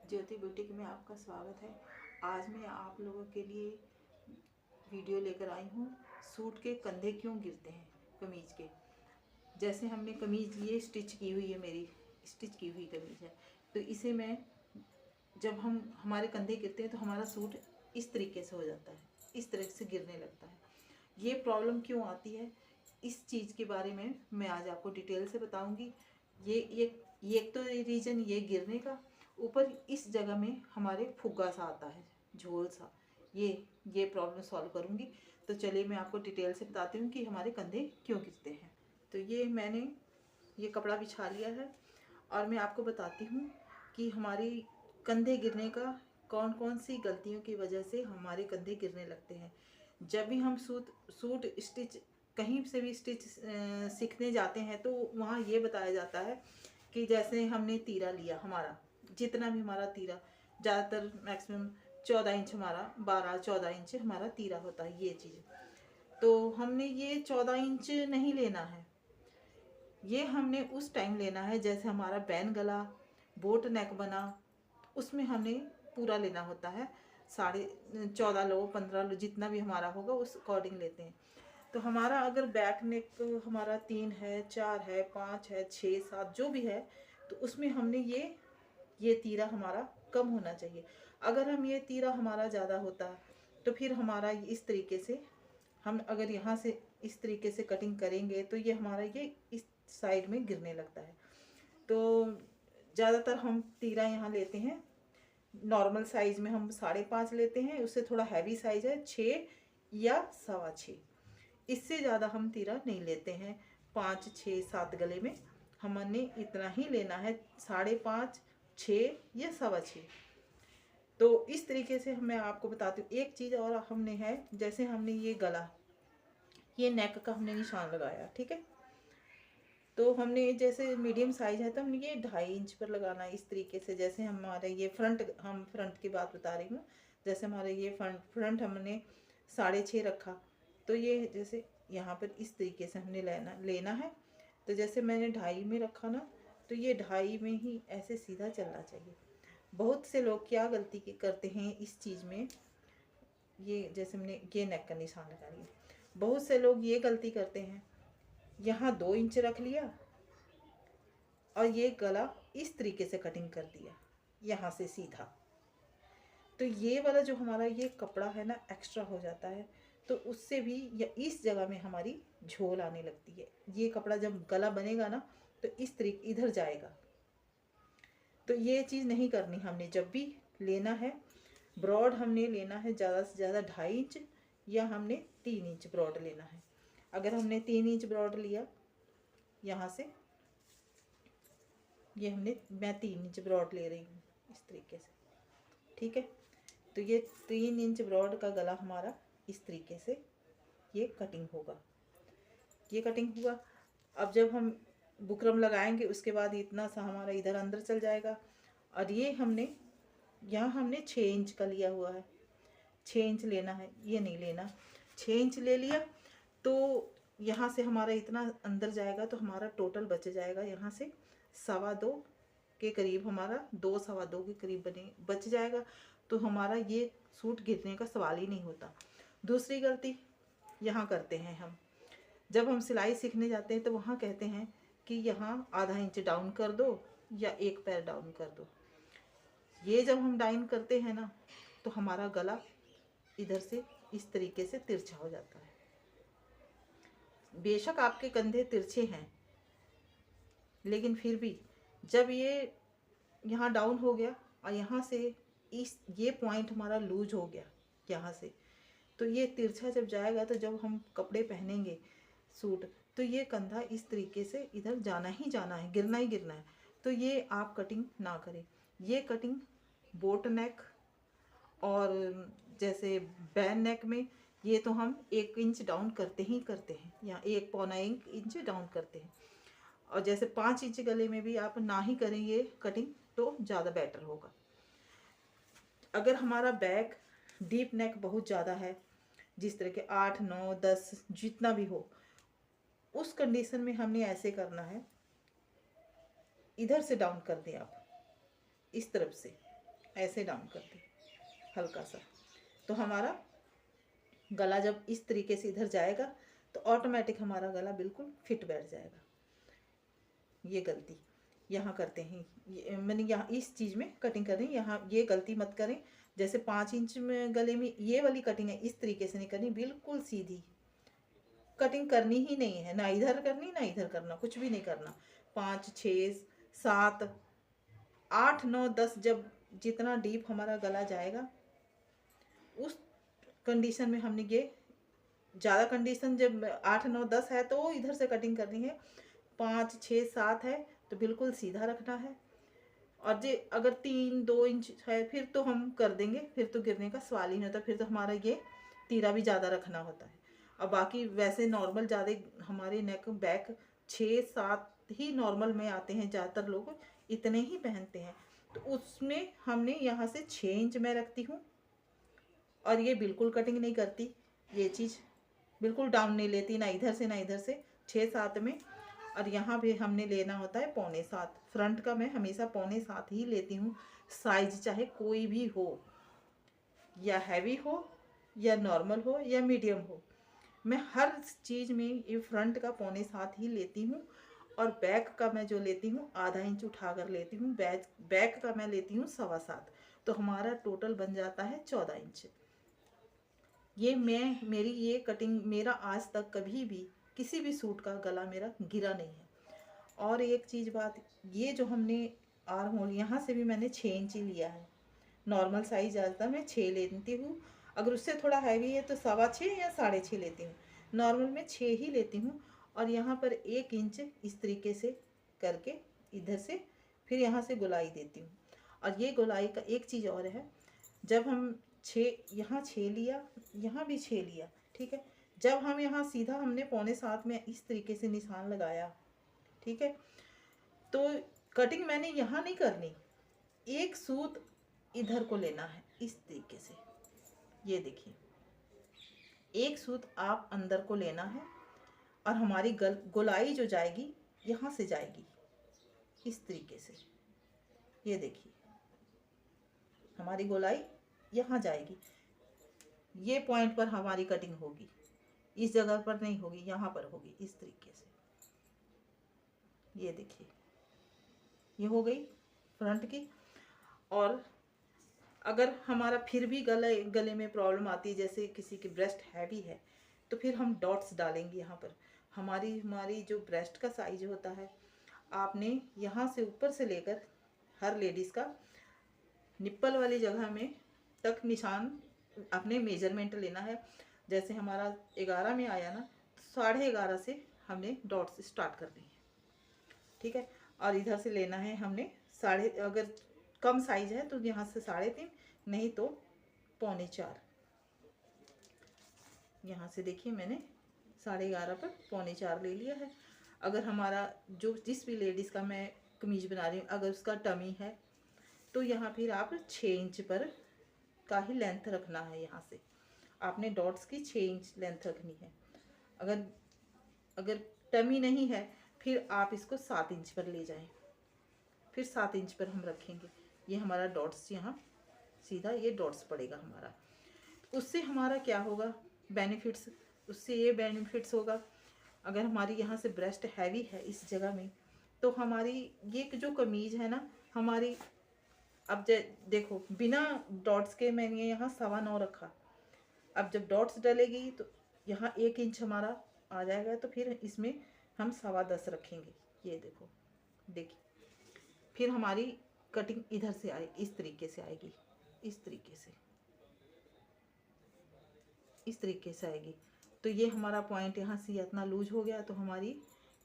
ज्योति boutique में आपका स्वागत है। आज मैं आप लोगों के लिए वीडियो लेकर आई हूँ, सूट के कंधे क्यों गिरते हैं कमीज के। जैसे हमने कमीज ये स्टिच की हुई है, मेरी स्टिच की हुई कमीज है, तो इसे मैं जब हमारे कंधे गिरते हैं तो हमारा सूट इस तरीके से हो जाता है, इस तरह से गिरने लगता है। ये प्रॉब्लम क्यों आती है, इस चीज़ के बारे में मैं आज आपको डिटेल से बताऊंगी। ये एक तो रीज़न ये गिरने का, ऊपर इस जगह में हमारे फुग्गा सा आता है, झोल सा, ये प्रॉब्लम सॉल्व करूंगी। तो चलिए मैं आपको डिटेल से बताती हूँ कि हमारे कंधे क्यों गिरते हैं। तो ये मैंने ये कपड़ा बिछा लिया है और मैं आपको बताती हूँ कि हमारी कंधे गिरने का कौन कौन सी गलतियों की वजह से हमारे कंधे गिरने लगते हैं। जब भी हम सूट स्टिच कहीं से भी स्टिच सीखने जाते हैं तो वहाँ ये बताया जाता है कि जैसे हमने तीरा लिया, हमारा जितना भी हमारा तीरा, ज़्यादातर मैक्सिमम 14 इंच, हमारा 12-14 इंच हमारा तीरा होता है। ये चीज़ तो हमने ये 14 इंच नहीं लेना है, ये हमने उस टाइम लेना है जैसे हमारा बैन गला, बोट नेक बना, उसमें हमने पूरा लेना होता है। 14.5 लो, 15 लो, जितना भी हमारा होगा उस अकॉर्डिंग लेते हैं। तो हमारा अगर बैक नेक हमारा 3 है, 4 है, 5 है, 6, 7 जो भी है, तो उसमें हमने ये तीरा हमारा कम होना चाहिए। अगर हम ये तीरा हमारा ज़्यादा होता तो फिर हमारा इस तरीके से हम अगर यहाँ से इस तरीके से कटिंग करेंगे तो ये हमारा ये इस साइड में गिरने लगता है। तो ज़्यादातर हम तीरा यहाँ लेते हैं, नॉर्मल साइज़ में हम 5.5 लेते हैं, उससे थोड़ा हैवी साइज़ है 6 या 6.25, इससे ज़्यादा हम तीरा नहीं लेते हैं। 5, 6, 7 गले में हमने इतना ही लेना है, 5.5, 6 या 6.25। तो इस तरीके से मैं आपको बताती हूँ। एक चीज़ और हमने है, जैसे हमने ये गला, ये नेक का हमने निशान लगाया, ठीक है। तो हमने जैसे मीडियम साइज है तो हमने ये 2.5 इंच पर लगाना है इस तरीके से। जैसे हमारे ये हम फ्रंट की बात बता रही हूँ, जैसे हमारे ये फ्रंट हमने 6.5 रखा, तो ये जैसे यहाँ पर इस तरीके से हमने लेना है। तो जैसे मैंने 2.5 में रखा ना, तो ये 2.5 में ही ऐसे सीधा चलना चाहिए। बहुत से लोग क्या गलती करते हैं इस चीज़ में, ये जैसे हमने ये नेक का निशान लगा लिया, बहुत से लोग ये गलती करते हैं, यहाँ 2 इंच रख लिया और ये गला इस तरीके से कटिंग कर दिया यहाँ से सीधा। तो ये वाला जो हमारा ये कपड़ा है ना, एक्स्ट्रा हो जाता है, तो उससे भी या इस जगह में हमारी झोल आने लगती है। ये कपड़ा जब गला बनेगा ना तो इस तरीके इधर जाएगा। तो ये चीज़ नहीं करनी हमने। जब भी लेना है ब्रॉड, हमने लेना है ज़्यादा से ज़्यादा 2.5 इंच या हमने 3 इंच ब्रॉड लेना है। अगर हमने 3 इंच ब्रॉड लिया यहाँ से, मैं 3 इंच ब्रॉड ले रही हूँ इस तरीके से, ठीक है। तो ये 3 इंच ब्रॉड का गला हमारा इस तरीके से ये कटिंग होगा, ये कटिंग हुआ। अब जब हम बुकरम लगाएंगे उसके बाद इतना सा हमारा इधर अंदर चल जाएगा। और ये यहाँ हमने 6 इंच का लिया हुआ है, 6 इंच लेना है, ये नहीं लेना। 6 इंच ले लिया तो यहाँ से हमारा इतना अंदर जाएगा, तो हमारा टोटल बच जाएगा यहाँ से 2.25 के करीब, हमारा 2-2.25 के करीब बच जाएगा। तो हमारा ये सूट गिरने का सवाल ही नहीं होता। दूसरी गलती यहाँ करते हैं हम, जब हम सिलाई सीखने जाते हैं तो वहाँ कहते हैं कि यहाँ आधा इंच डाउन कर दो या 1 पैर डाउन कर दो। ये जब हम डाउन करते हैं ना तो हमारा गला इधर से इस तरीके से तिरछा हो जाता है। बेशक आपके कंधे तिरछे हैं, लेकिन फिर भी जब ये यहाँ डाउन हो गया और यहाँ से ये पॉइंट हमारा लूज हो गया यहाँ से, तो ये तिरछा जब जाएगा तो जब हम कपड़े पहनेंगे सूट, तो ये कंधा इस तरीके से इधर जाना ही जाना है, गिरना ही गिरना है। तो ये आप कटिंग ना करें। ये कटिंग बोट नेक और जैसे बैन नेक में ये तो हम 1 इंच डाउन करते ही करते हैं, या 1 इंच डाउन करते हैं। और जैसे 5 इंच गले में भी आप ना ही करें ये कटिंग तो ज़्यादा बेटर होगा। अगर हमारा बैक डीप नेक बहुत ज़्यादा है, जिस तरह के 8, 9, 10 जितना भी हो, उस कंडीशन में हमने ऐसे करना है, इधर से डाउन कर दें आप इस तरफ से, ऐसे डाउन करते हल्का सा, तो हमारा गला जब इस तरीके से इधर जाएगा तो ऑटोमेटिक हमारा गला बिल्कुल फिट बैठ जाएगा। ये गलती यहाँ करते हैं, मैंने यहाँ इस चीज़ में कटिंग कर रही, यहाँ ये गलती मत करें। जैसे 5 इंच में गले में ये वाली कटिंग है, इस तरीके से नहीं करनी, बिल्कुल सीधी कटिंग करनी ही नहीं है, ना इधर करनी ना इधर करना, कुछ भी नहीं करना। 5, 6, 7, 8, 9, 10 जब जितना डीप हमारा गला जाएगा उस कंडीशन में हमने ये ज़्यादा कंडीशन जब 8, 9, 10 है तो इधर से कटिंग करनी है। 5, 6, 7 है तो बिल्कुल सीधा रखना है। और जे अगर 3, 2 इंच है फिर तो हम कर देंगे, फिर तो गिरने का सवाल ही नहीं होता, फिर तो हमारा ये तीरा भी ज़्यादा रखना होता है। और बाकी वैसे नॉर्मल ज़्यादा हमारे नेक बैक 6, 7 ही नॉर्मल में आते हैं, ज़्यादातर लोग इतने ही पहनते हैं। तो उसमें हमने यहाँ से 6 इंच में रखती हूँ और ये बिल्कुल कटिंग नहीं करती, ये चीज़ बिल्कुल डाउन नहीं लेती, ना इधर से ना इधर से, 6, 7 में। और यहाँ भी हमने लेना होता है 6.25। फ्रंट का मैं हमेशा 6.25 ही लेती हूँ, साइज चाहे कोई भी हो, या हैवी हो या नॉर्मल हो या मीडियम हो, मैं हर चीज़ में ये फ्रंट का 6.25 ही लेती हूँ। और बैक का मैं जो लेती हूँ आधा इंच उठा कर लेती हूँ, बैक का मैं लेती हूँ 7.25, तो हमारा टोटल बन जाता है 14 इंच। ये मेरी ये कटिंग, मेरा आज तक कभी भी किसी भी सूट का गला मेरा गिरा नहीं है। और एक चीज़ बात, ये जो हमने आर्म होल यहाँ से भी मैंने 6 इंच ही लिया है। नॉर्मल साइज ज़्यादातर मैं 6 लेती हूँ, अगर उससे थोड़ा हैवी है तो 6.25 या 6.5 लेती हूँ, नॉर्मल में 6 ही लेती हूँ। और यहाँ पर 1 इंच इस तरीके से करके इधर से फिर यहाँ से गोलाई देती हूँ। और ये गोलाई का एक चीज़ और है, जब हम 6 यहाँ 6 लिया, यहाँ भी 6 लिया, ठीक है, जब हम यहाँ सीधा हमने 6.25 में इस तरीके से निशान लगाया, ठीक है, तो कटिंग मैंने यहाँ नहीं करनी, एक सूत इधर को लेना है इस तरीके से। ये देखिए, एक सूत आप अंदर को लेना है और हमारी गोलाई जो जाएगी यहाँ से जाएगी इस तरीके से। ये देखिए, हमारी गोलाई यहाँ जाएगी, ये पॉइंट पर हमारी कटिंग होगी, इस जगह पर नहीं होगी, यहाँ पर होगी इस तरीके से। ये देखिए, ये हो गई फ्रंट की। और अगर हमारा फिर भी गले में प्रॉब्लम आती है, जैसे किसी की ब्रेस्ट हैवी है, तो फिर हम डॉट्स डालेंगे यहाँ पर। हमारी जो ब्रेस्ट का साइज होता है, आपने यहाँ से ऊपर से लेकर हर लेडीज़ का निप्पल वाली जगह में तक निशान अपने मेजरमेंट लेना है। जैसे हमारा 11 में आया ना, 11.5 से हमने डॉट्स स्टार्ट करनी है, ठीक है। और इधर से लेना है हमने अगर कम साइज है तो यहाँ से 3.5, नहीं तो 3.25। यहाँ से देखिए मैंने 11.5 पर 3.25 ले लिया है। अगर हमारा जिस भी लेडीज़ का मैं कमीज बना रही हूँ, अगर उसका टमी है तो यहाँ फिर आप 6 इंच पर का ही लेंथ रखना है। यहाँ से आपने डॉट्स की 6 इंच लेंथ रखनी है। अगर टमी नहीं है फिर आप इसको 7 इंच पर ले जाएं, फिर 7 इंच पर हम रखेंगे। ये हमारा डॉट्स यहाँ सीधा ये डॉट्स पड़ेगा हमारा। उससे हमारा क्या होगा बेनिफिट्स, उससे ये बेनिफिट्स होगा, अगर हमारी यहाँ से ब्रेस्ट हैवी है इस जगह में, तो हमारी ये जो कमीज है ना हमारी, अब देखो बिना डॉट्स के मैंने यहाँ 9.25 रखा, अब जब डॉट्स डलेगी तो यहाँ 1 इंच हमारा आ जाएगा, तो फिर इसमें हम 10.25 रखेंगे। ये देखो, देखिए फिर हमारी कटिंग इधर से आए, इस तरीके से आएगी, इस तरीके से, इस तरीके से आएगी। तो ये हमारा पॉइंट यहाँ से इतना लूज हो गया तो हमारी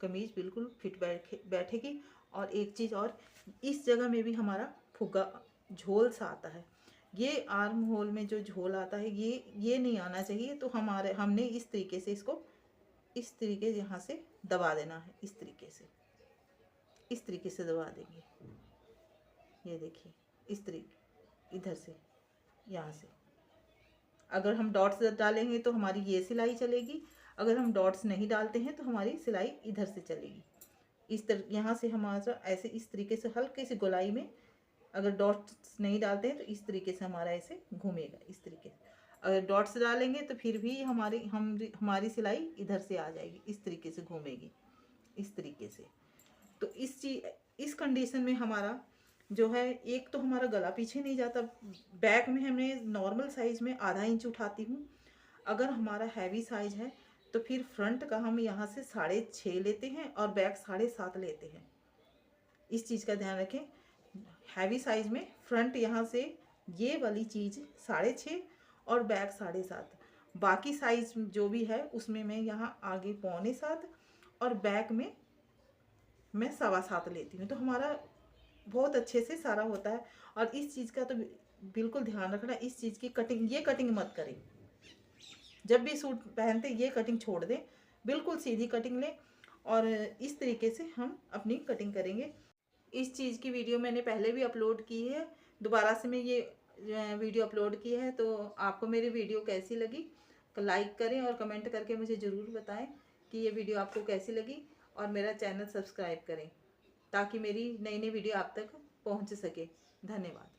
कमीज बिल्कुल फिट बैठेगी। और एक चीज़ और, इस जगह में भी हमारा फुग्गा झोल सा आता है, ये आर्म होल में जो झोल आता है ये नहीं आना चाहिए। तो हमने इस तरीके से इसको इस तरीके यहाँ से दबा देना है, इस तरीके से दबा देंगे। ये देखिए इस तरीके, इधर से यहाँ से अगर हम डॉट्स डालेंगे तो हमारी ये सिलाई चलेगी, अगर हम डॉट्स नहीं डालते हैं तो हमारी सिलाई इधर से चलेगी। इस तरह यहाँ से हमारा ऐसे इस तरीके से हल्के से गोलाई में अगर डॉट्स नहीं डालते हैं तो इस तरीके से हमारा ऐसे घूमेगा, इस तरीके से। अगर डॉट्स डालेंगे तो फिर भी हमारी सिलाई इधर से आ जाएगी, इस तरीके से घूमेगी, इस तरीके से। तो इस कंडीशन में हमारा जो है, एक तो हमारा गला पीछे नहीं जाता। बैक में हमने नॉर्मल साइज में आधा इंच उठाती हूँ। अगर हमारा हैवी साइज है तो फिर फ्रंट का हम यहाँ से 6.5 लेते हैं और बैक 7.5 लेते हैं। इस चीज़ का ध्यान रखें। हैवी साइज में फ्रंट यहाँ से ये वाली चीज़ 6.5 और बैक 7.5। बाकी साइज जो भी है उसमें मैं यहाँ आगे 6.25 और बैक में मैं 7.25 लेती हूँ। तो हमारा बहुत अच्छे से सारा होता है। और इस चीज़ का तो बिल्कुल ध्यान रखना, इस चीज़ की कटिंग, ये कटिंग मत करें। जब भी सूट पहनते ये कटिंग छोड़ दें, बिल्कुल सीधी कटिंग लें और इस तरीके से हम अपनी कटिंग करेंगे। इस चीज़ की वीडियो मैंने पहले भी अपलोड की है, दोबारा से मैं ये वीडियो अपलोड की है। तो आपको मेरी वीडियो कैसी लगी तो लाइक करें और कमेंट करके मुझे ज़रूर बताएं कि ये वीडियो आपको कैसी लगी। और मेरा चैनल सब्सक्राइब करें ताकि मेरी नई नई वीडियो आप तक पहुंच सके। धन्यवाद।